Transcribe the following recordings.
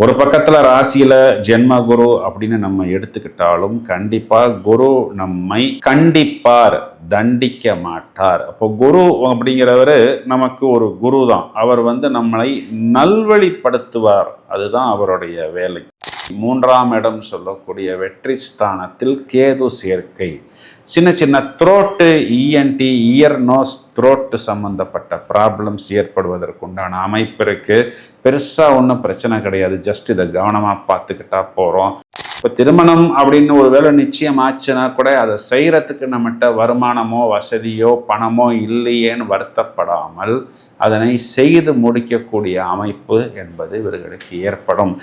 ஒரு பக்கத்துல ராசியில ஜென்ம குரு அப்படின்னு நம்ம எடுத்துக்கிட்டாலும் கண்டிப்பா குரு நம்மை கண்டிப்பார், தண்டிக்க மாட்டார். அப்போ குரு அப்படிங்கிறவரு நமக்கு ஒரு குரு தான். அவர் நம்மளை நல்வழிப்படுத்துவார். அதுதான் அவருடைய வேலை. 3ஆம் இடம் சொல்லக்கூடிய வெற்றி ஸ்தானத்தில் கேது சேர்க்கை. சின்ன சின்ன throat, ENT, ear nose throat சம்பந்தப்பட்ட ப்ராப்ளம்ஸ் ஏற்படுவதற்குண்டான அமைப்பு இருக்கு. பெருசா ஒன்றும் பிரச்சனை கிடையாது. ஜஸ்ட் இதை கவனமா பார்த்துக்கிட்டா போறோம். இப்போ திருமணம் அப்படின்னு ஒரு வேளை நிச்சயம் ஆச்சுன்னா கூட அதை செய்யறதுக்கு நம்மகிட்ட வருமானமோ வசதியோ பணமோ இல்லையேன்னு வருத்தப்படாமல் அதனை செய்து முடிக்கக்கூடிய அமைப்பு என்பது இவர்களுக்கு ஏற்படும்.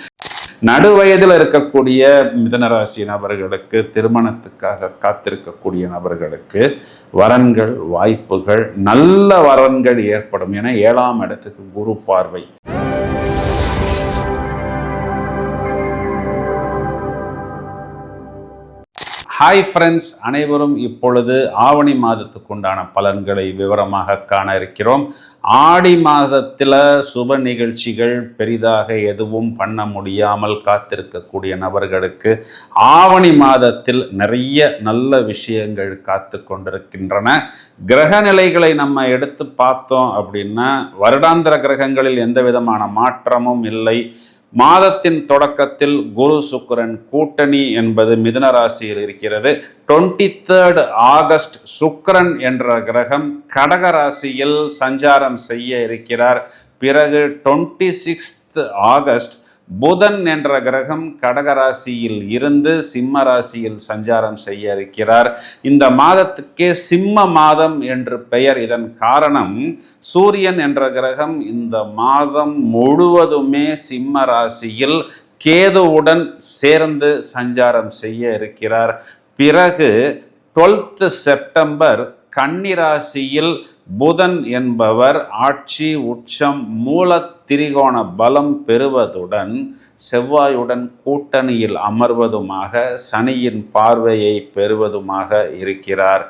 நடுவயதில் இருக்கக்கூடிய மிதுனராசி நபர்களுக்கு, திருமணத்துக்காக காத்திருக்கக்கூடிய நபர்களுக்கு வரன்கள், வாய்ப்புகள், நல்ல வரன்கள் ஏற்படும். என 7ஆம் இடத்துக்கு குரு பார்வை. ஹாய் ஃப்ரெண்ட்ஸ், அனைவரும் இப்பொழுது ஆவணி மாதத்துக்கு உண்டான பலன்களை விவரமாக காண இருக்கிறோம். ஆடி மாதத்தில் சுப நிகழ்ச்சிகள் பெரிதாக எதுவும் பண்ண முடியாமல் காத்திருக்கக்கூடிய நபர்களுக்கு ஆவணி மாதத்தில் நிறைய நல்ல விஷயங்கள் காத்து கொண்டிருக்கின்றன. கிரக நிலைகளை நம்ம எடுத்து பார்த்தோம் அப்படின்னா வருடாந்திர கிரகங்களில் எந்த விதமான மாற்றமும் இல்லை. மாதத்தின் தொடக்கத்தில் குரு சுக்கிரன் கூட்டணி என்பது மிதுன ராசியில் இருக்கிறது. 23 ஆகஸ்ட் சுக்கிரன் என்ற கிரகம் கடக ராசியில் சஞ்சாரம் செய்ய இருக்கிறார். பிறகு 26 ஆகஸ்ட் புதன் என்ற கிரகம் கடகராசியில் இருந்து சிம்ம ராசியில் சஞ்சாரம் செய்ய இருக்கிறார். இந்த மாதத்துக்கே சிம்ம மாதம் என்று பெயர். இதன் காரணம் சூரியன் என்ற கிரகம் இந்த மாதம் முழுவதுமே சிம்ம ராசியில் கேதுவுடன் சேர்ந்து சஞ்சாரம் செய்ய இருக்கிறார். பிறகு 12 செப்டம்பர் கன்னிராசியில் புதன் என்பவர் ஆட்சி உச்சம் மூல திரிகோண பலம் பெறுவதுடன் செவ்வாயுடன் கூட்டணியில் அமர்வதுமாக சனியின் பார்வையை பெறுவதுமாக இருக்கிறார்.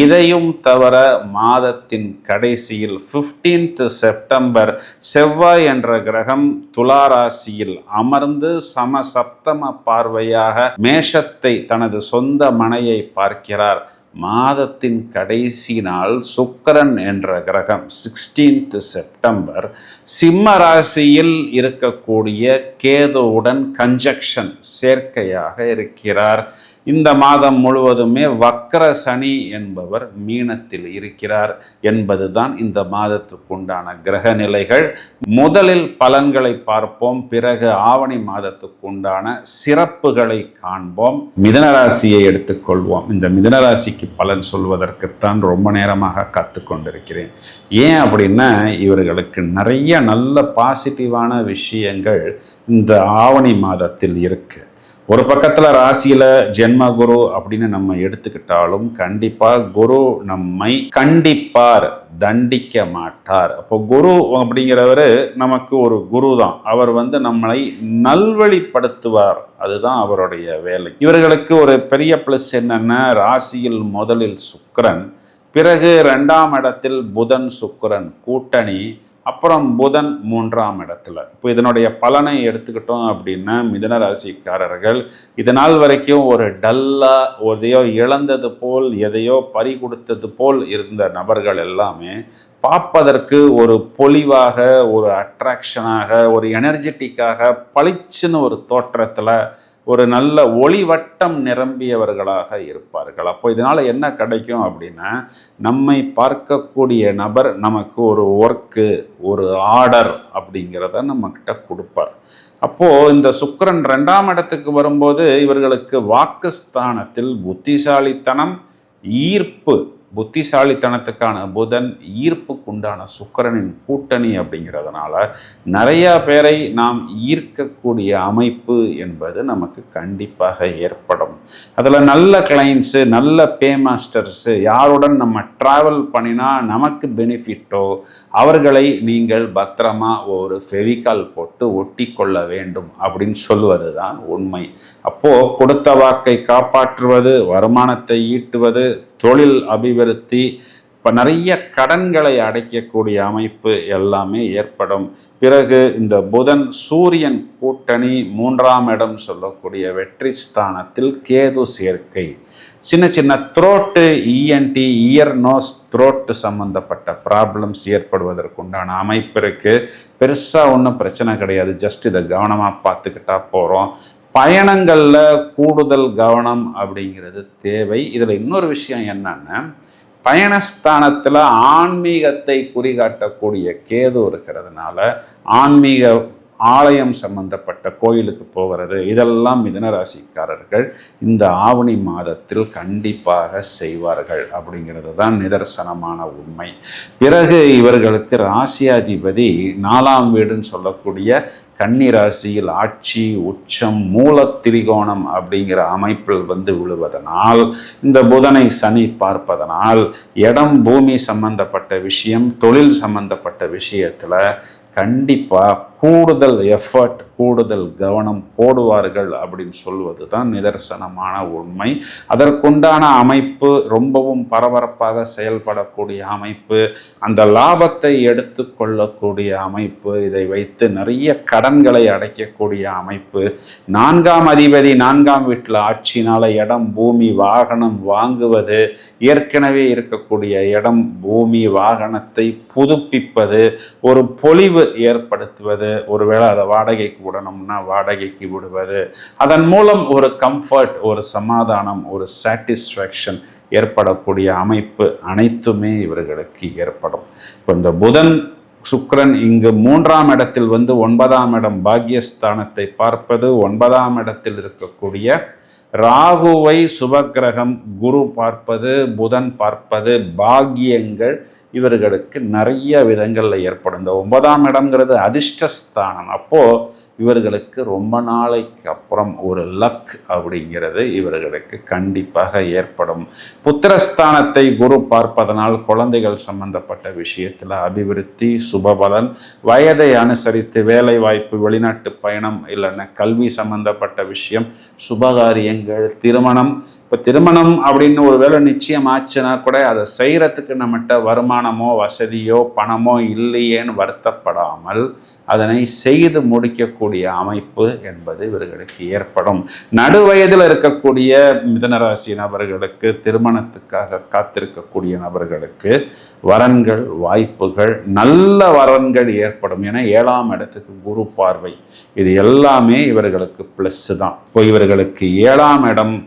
இதையும் தவிர மாதத்தின் கடைசியில் 15th செப்டம்பர் செவ்வாய் என்ற கிரகம் துளாராசியில் அமர்ந்து சமசப்தம பார்வையாக மேஷத்தை தனது சொந்த மனையை பார்க்கிறார். மாதத்தின் கடைசி நாள் சுக்கிரன் என்ற கிரகம் 16th செப்டம்பர் சிம்ம ராசியில் இருக்கக்கூடிய கேதுவுடன் கன்ஜக்ஷன் சேர்க்கையாக இருக்கிறார். இந்த மாதம் முழுவதுமே வக்ர சனி என்பவர் மீனத்தில் இருக்கிறார் என்பதுதான் இந்த மாதத்துக்குண்டான கிரக நிலைகள். முதலில் பலன்களை பார்ப்போம், பிறகு ஆவணி மாதத்துக்குண்டான சிறப்புகளை காண்போம். மிதுனராசியை எடுத்துக்கொள்வோம். இந்த மிதுனராசிக்கு பலன் சொல்வதற்குத்தான் ரொம்ப நேரமாக காத்து கொண்டிருக்கிறேன். ஏன் அப்படின்னா இவர்களுக்கு நிறைய நல்ல பாசிட்டிவான விஷயங்கள் இந்த ஆவணி மாதத்தில் இருக்கு. ஒரு பக்கத்துல ராசியில ஜென்ம குரு அப்படின்னு நம்ம எடுத்துக்கிட்டாலும் கண்டிப்பா குரு நம்மை கண்டிப்பார், தண்டிக்க மாட்டார். அப்போ குரு அப்படிங்கிறவரு நமக்கு ஒரு குரு தான். அவர் நம்மளை நல்வழிப்படுத்துவார். அதுதான் அவருடைய வேலை. இவர்களுக்கு ஒரு பெரிய பிளஸ் என்னன்னா, ராசியில் முதலில் சுக்கிரன், பிறகு 2ஆம் இடத்தில் புதன் சுக்கிரன் கூட்டணி, அப்புறம் புதன் 3ஆம் இடத்துல. இப்போ இதனுடைய பலனை எடுத்துக்கிட்டோம் அப்படின்னா மிதுன ராசிக்காரர்கள் இதனால் வரைக்கும் ஒரு டல்லா, எதையோ இழந்தது போல், எதையோ பறி கொடுத்தது போல் இருந்த நபர்கள் எல்லாமே பார்ப்பதற்கு ஒரு பொலிவாக, ஒரு அட்ராக்ஷனாக, ஒரு எனர்ஜெட்டிக்காக, பளிச்சுன்னு ஒரு தோற்றத்தில் ஒரு நல்ல ஒளிவட்டம் நிரம்பியவர்களாக இருப்பார்கள். அப்போ இதனால் என்ன கிடைக்கும் அப்படின்னா, நம்மை பார்க்கக்கூடிய நபர் நமக்கு ஒரு ஒர்க்கு, ஒரு ஆர்டர் அப்படிங்கிறத நம்மக்கிட்ட கொடுப்பார். அப்போது இந்த சுக்கிரன் 2ஆம் இடத்துக்கு வரும்போது இவர்களுக்கு வாக்குஸ்தானத்தில் புத்திசாலித்தனம், ஈர்ப்பு, புத்திசாலித்தனத்துக்கான புதன், ஈர்ப்புக்குண்டான சுக்கிரனின் கூட்டணி அப்படிங்கிறதுனால நிறைய பேரை நாம் ஈர்க்கக்கூடிய அமைப்பு என்பது நமக்கு கண்டிப்பாக ஏற்படும். அதில் நல்ல கிளைண்ட்ஸு, நல்ல பே மாஸ்டர்ஸு, யாருடன் நம்ம ட்ராவல் பண்ணினா நமக்கு பெனிஃபிட்டோ அவர்களை நீங்கள் பத்திரமா ஒரு ஃபெவிகால் போட்டு ஒட்டி கொள்ள வேண்டும் அப்படின்னு சொல்லுவது தான் உண்மை. அப்போது கொடுத்த வாக்கை காப்பாற்றுவது, வருமானத்தை ஈட்டுவது, தொழில் அபிவிருத்தி, நிறைய கடன்களை அடைக்கக்கூடிய அமைப்பு எல்லாமே ஏற்படும். பிறகு இந்த புதன் சூரியன் கூட்டணி 3ஆம் இடம் சொல்லக்கூடிய வெற்றி ஸ்தானத்தில் கேது சேர்க்கை, சின்ன சின்ன throat, ENT, ear nose throat சம்பந்தப்பட்ட ப்ராப்ளம்ஸ் ஏற்படுவதற்குண்டான அமைப்பு இருக்குது. பெருசாக ஒன்றும் பிரச்சனை கிடையாது, ஜஸ்ட் இதை கவனமாக பார்த்துக்கிட்டா போகிறோம். பயணங்களில் கூடுதல் கவனம் அப்படிங்கிறது தேவை. இதில் இன்னொரு விஷயம் என்னன்னா, பயணஸ்தானத்தில் ஆன்மீகத்தை குறிகாட்டக்கூடிய கேது இருக்கிறதுனால ஆன்மீக ஆலயம் சம்பந்தப்பட்ட கோயிலுக்கு போகிறது, இதெல்லாம் மிதுன ராசிக்காரர்கள் இந்த ஆவணி மாதத்தில் கண்டிப்பாக செய்வார்கள் அப்படிங்கிறது தான் நிதர்சனமான உண்மை. பிறகு இவர்களுக்கு ராசியாதிபதி 4ஆம் வீடுன்னு சொல்லக்கூடிய கன்னி ராசியில் ஆட்சி உச்சம் மூல திரிகோணம் அப்படிங்கிற அமைப்பில் விழுவதனால், இந்த புதனை சனி பார்ப்பதனால் இடம் பூமி சம்பந்தப்பட்ட விஷயம், தொழில் சம்பந்தப்பட்ட விஷயத்துல கண்டிப்பாக கூடுதல் எஃபர்ட், கூடுதல் கவனம் போடுவார்கள் அப்படின்னு சொல்வது தான் நிதர்சனமான உண்மை. அதற்குண்டான அமைப்பு ரொம்பவும் பரபரப்பாக செயல்படக்கூடிய அமைப்பு, அந்த லாபத்தை எடுத்து கொள்ளக்கூடிய அமைப்பு, இதை வைத்து நிறைய கடன்களை அடைக்கக்கூடிய அமைப்பு. 4ஆம் அதிபதி 4ஆம் வீட்டில் ஆட்சினால இடம் பூமி வாகனம் வாங்குவது, ஏற்கனவே இருக்கக்கூடிய இடம் பூமி வாகனத்தை புதுப்பிப்பது, ஒரு பொலிவு ஏற்படுத்துவது, ஒருவேளை அதை வாடகைக்கு விடணும்னா வாடகைக்கு விடுவது, அதன் மூலம் ஒரு கம்ஃபர்ட், ஒரு சமாதானம், ஒரு சாட்டிஸ்ஃபேக்ஷன் ஏற்படக்கூடிய அமைப்பு அனைத்துமே இவர்களுக்கு ஏற்படும். இப்போ இந்த புதன் சுக்கிரன் இங்கு 3ஆம் இடத்தில் 9ஆம் இடம் பாக்யஸ்தானத்தை பார்ப்பது, 9ஆம் இடத்தில் இருக்கக்கூடிய ராகுவை சுபக்கிரகம் குரு பார்ப்பது, புதன் பார்ப்பது, பாக்கியங்கள் இவர்களுக்கு நிறைய விதங்களில் ஏற்படும். இந்த 9ஆம் இடம்ங்கிறது அதிர்ஷ்டஸ்தானம். அப்போது இவர்களுக்கு ரொம்ப நாளைக்கு அப்புறம் ஒரு லக் அப்படிங்கிறது இவர்களுக்கு கண்டிப்பாக ஏற்படும். புத்திரஸ்தானத்தை குரு பார்ப்பதனால் குழந்தைகள் சம்பந்தப்பட்ட விஷயத்தில் அபிவிருத்தி, சுபபலன், வயதை அனுசரித்து வேலை வாய்ப்பு, வெளிநாட்டு பயணம், இல்லைன்னா கல்வி சம்பந்தப்பட்ட விஷயம், சுபகாரியங்கள், திருமணம். இப்போ திருமணம் அப்படின்னு ஒரு வேளை நிச்சயம் ஆச்சுன்னா கூட அதை செய்கிறதுக்கு நம்மகிட்ட வருமானமோ வசதியோ பணமோ இல்லையேன்னு வருத்தப்படாமல் அதனை செய்து முடிக்கக்கூடிய அமைப்பு என்பது இவர்களுக்கு ஏற்படும். நடுவயதில் இருக்கக்கூடிய மிதுனராசி நபர்களுக்கு, திருமணத்துக்காக காத்திருக்கக்கூடிய நபர்களுக்கு வரன்கள், வாய்ப்புகள், நல்ல வரன்கள் ஏற்படும். என 7ஆம் இடத்துக்கு குரு பார்வை, இது எல்லாமே இவர்களுக்கு ப்ளஸ் தான். இப்போ இவர்களுக்கு 7ஆம் இடம்,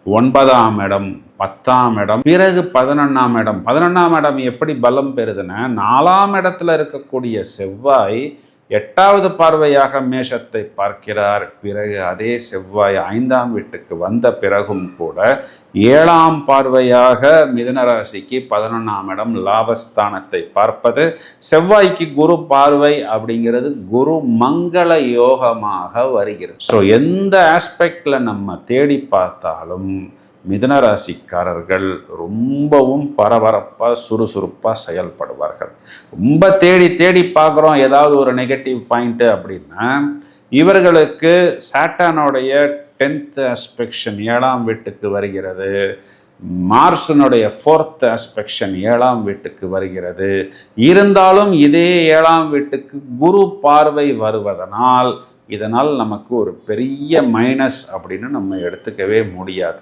9ஆம் இடம், 10ஆம் இடம், பிறகு 11ஆம் இடம். 11ஆம் இடம் எப்படி பலம் பெறுதுன்னா, 4ஆம் இடத்துல இருக்கக்கூடிய செவ்வாய் 8வது பார்வையாக மேஷத்தை பார்க்கிறார். பிறகு அதே செவ்வாய் 5ஆம் வீட்டுக்கு வந்த பிறகும் கூட 7ஆம் பார்வையாக மிதுன ராசிக்கு 11ஆம் இடம் லாபஸ்தானத்தை பார்ப்பது, செவ்வாய்க்கு குரு பார்வை அப்படிங்கிறது குரு மங்கள யோகமாக வருகிறது. ஸோ எந்த ஆஸ்பெக்ட்ல நம்ம தேடி பார்த்தாலும் மிதுன ராசிக்காரர்கள் ரொம்பவும் பரபரப்பாக சுறுசுறுப்பாக செயல்படுவார்கள். ரொம்ப தேடி தேடி பார்க்குறோம் ஏதாவது ஒரு நெகட்டிவ் பாயிண்ட்டு அப்படின்னா, இவர்களுக்கு சாட்டானுடைய 10th ஆஸ்பெக்ஷன் 7ஆம் வீட்டுக்கு வருகிறது, மார்ஸனுடைய 4th ஆஸ்பெக்ஷன் 7ஆம் வீட்டுக்கு வருகிறது. இருந்தாலும் இதே 7ஆம் வீட்டுக்கு குரு பார்வை வருவதனால் இதனால் நமக்கு ஒரு பெரிய மைனஸ் அப்படின்னு நம்ம எடுத்துக்கவே முடியாது.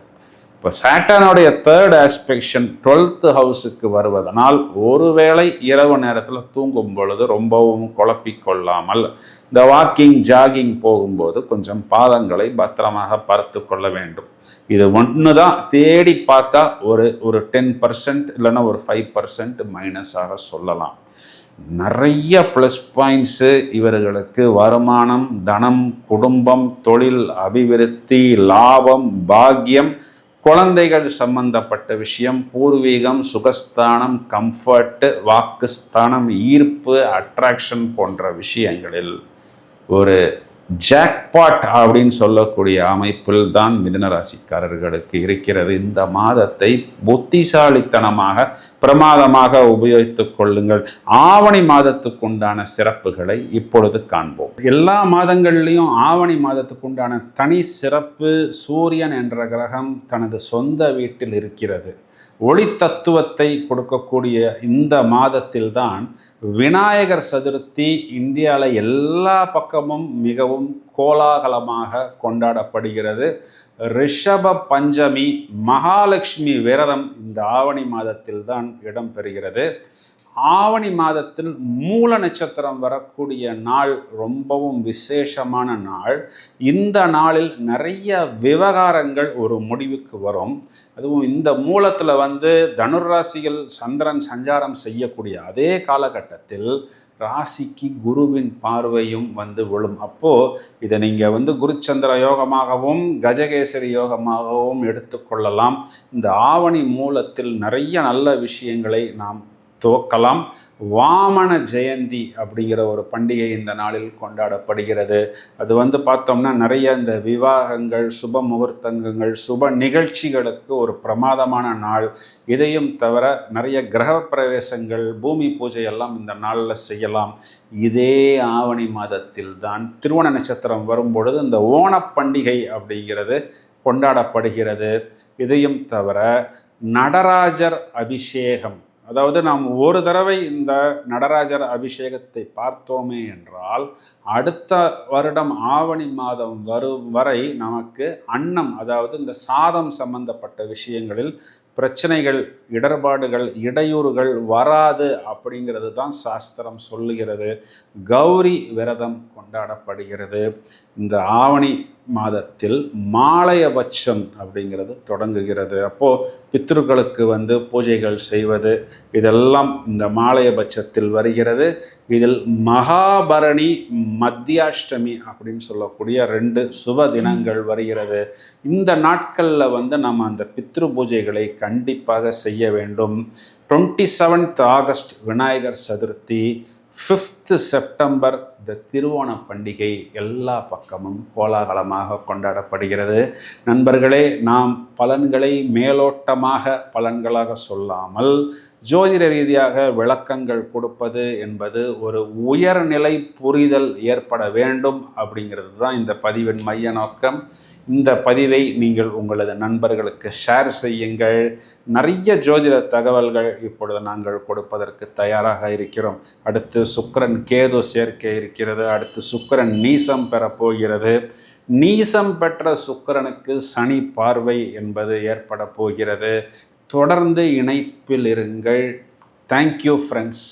இப்போ சாட்டனுடைய 3rd ஆஸ்பெக்ஷன் 12th ஹவுஸுக்கு வருவதனால் ஒருவேளை இரவு நேரத்தில் தூங்கும் பொழுது ரொம்பவும் குழப்பிக்கொள்ளாமல், இந்த வாக்கிங் ஜாகிங் போகும்போது கொஞ்சம் பாதங்களை பத்திரமாக பார்த்து கொள்ள வேண்டும். இது ஒன்று தான் தேடி பார்த்தா ஒரு 10% இல்லைன்னா ஒரு 5% மைனஸாக சொல்லலாம். நிறைய ப்ளஸ் பாயிண்ட்ஸு இவர்களுக்கு வருமானம், தனம், குடும்பம், தொழில் அபிவிருத்தி, லாபம், பாக்கியம், குழந்தைகள் சம்பந்தப்பட்ட விஷயம், பூர்வீகம், சுகஸ்தானம், கம்ஃபர்ட், வாக்குஸ்தானம், ஈர்ப்பு, அட்ராக்ஷன் போன்ற விஷயங்களில் ஒரு ஜாக்பாட் அப்படின்னு சொல்லக்கூடிய அமைப்பில் தான் மிதுன ராசிக்காரர்களுக்கு இருக்கிறது. இந்த மாதத்தை புத்திசாலித்தனமாக பிரமாதமாக உபயோகித்துக் கொள்ளுங்கள். ஆவணி மாதத்துக்கு உண்டான சிறப்புகளை இப்பொழுது காண்போம். எல்லா மாதங்கள்லையும் ஆவணி மாதத்துக்கு உண்டான தனி சிறப்பு, சூரியன் என்ற கிரகம் தனது சொந்த வீட்டில் இருக்கிறது. ஒளி தத்துவத்தை கொடுக்கக்கூடிய இந்த மாதத்தில்தான் விநாயகர் சதுர்த்தி இந்தியாவில் எல்லா பக்கமும் மிகவும் கோலாகலமாக கொண்டாடப்படுகிறது. ரிஷப பஞ்சமி மகாலட்சுமி விரதம் இந்த ஆவணி மாதத்தில் தான் இடம்பெறுகிறது. ஆவணி மாதத்தில் மூல நட்சத்திரம் வரக்கூடிய நாள் ரொம்பவும் விசேஷமான நாள். இந்த நாளில் நிறைய விவகாரங்கள் ஒரு முடிவுக்கு வரும். அதுவும் இந்த மூலத்தில் தனுராசிகள் சந்திரன் சஞ்சாரம் செய்யக்கூடிய அதே காலகட்டத்தில் ராசிக்கு குருவின் பார்வையும் விழும். அப்போது இதை நீங்கள் குருச்சந்திர யோகமாகவும் கஜகேசரி யோகமாகவும் எடுத்துக்கொள்ளலாம். இந்த ஆவணி மூலத்தில் நிறைய நல்ல விஷயங்களை நாம் துவக்கலாம். வாமன ஜெயந்தி அப்படிங்கிற ஒரு பண்டிகை இந்த நாளில் கொண்டாடப்படுகிறது. அது பார்த்தோம்னா நிறைய இந்த விவாகங்கள், சுப முகூர்த்தங்கள், சுப நிகழ்ச்சிகளுக்கு ஒரு பிரமாதமான நாள். இதையும் தவிர நிறைய கிரக பிரவேசங்கள், பூமி பூஜை எல்லாம் இந்த நாளில் செய்யலாம். இதே ஆவணி மாதத்தில் தான் திருவோண நட்சத்திரம் வரும்பொழுது இந்த ஓணப்பண்டிகை அப்படிங்கிறது கொண்டாடப்படுகிறது. இதையும் தவிர நடராஜர் அபிஷேகம், அதாவது நாம் ஒரு தடவை இந்த நடராஜர் அபிஷேகத்தை பார்த்தோமே என்றால் அடுத்த வருடம் ஆவணி மாதம் வரும் வரை நமக்கு அன்னம், அதாவது இந்த சாதம் சம்பந்தப்பட்ட விஷயங்களில் பிரச்சனைகள், இடர்பாடுகள், இடையூறுகள் வராது அப்படிங்கிறது தான் சாஸ்திரம் சொல்லுகிறது. கௌரி விரதம் கொண்டாடப்படுகிறது. இந்த ஆவணி மாதத்தில் மாலையபட்சம் அப்படிங்கிறது தொடங்குகிறது. அப்போது பித்ருக்களுக்கு பூஜைகள் செய்வது இதெல்லாம் இந்த மாலையபட்சத்தில் வருகிறது. இதில் மகாபரணி, மத்தியாஷ்டமி அப்படின்னு சொல்லக்கூடிய 2 சுப தினங்கள் வருகிறது. இந்த நாட்களில் நம்ம அந்த பித்ரு பூஜைகளை கண்டிப்பாக செய்ய வேண்டும். 27th August Vinayagar Chaturthi, 5th September இந்த திருவோண பண்டிகை எல்லா பக்கமும் கோலாகலமாக கொண்டாடப்படுகிறது. நண்பர்களே, நாம் பலன்களை மேலோட்டமாக பலன்களாக சொல்லாமல் ஜோதிட ரீதியாக விளக்கங்கள் கொடுப்பது என்பது ஒரு உயர்நிலை புரிதல் ஏற்பட வேண்டும் அப்படிங்கிறது தான் இந்த பதிவின் மைய நோக்கம். இந்த பதிவை நீங்கள் உங்களது நண்பர்களுக்கு ஷேர் செய்யுங்கள். நிறைய ஜோதிட தகவல்கள் இப்பொழுது நாங்கள் கொடுப்பதற்கு தயாராக இருக்கிறோம். அடுத்து சுக்கிரன் கேது சேர்க்கை இருக்கிறது. அடுத்து சுக்கிரன் நீசம் பெறப்போகிறது. நீசம் பெற்ற சுக்கிரனுக்கு சனி பார்வை என்பது ஏற்பட போகிறது. தொடர்ந்து இணைப்பில் இருங்கள். Thank you friends.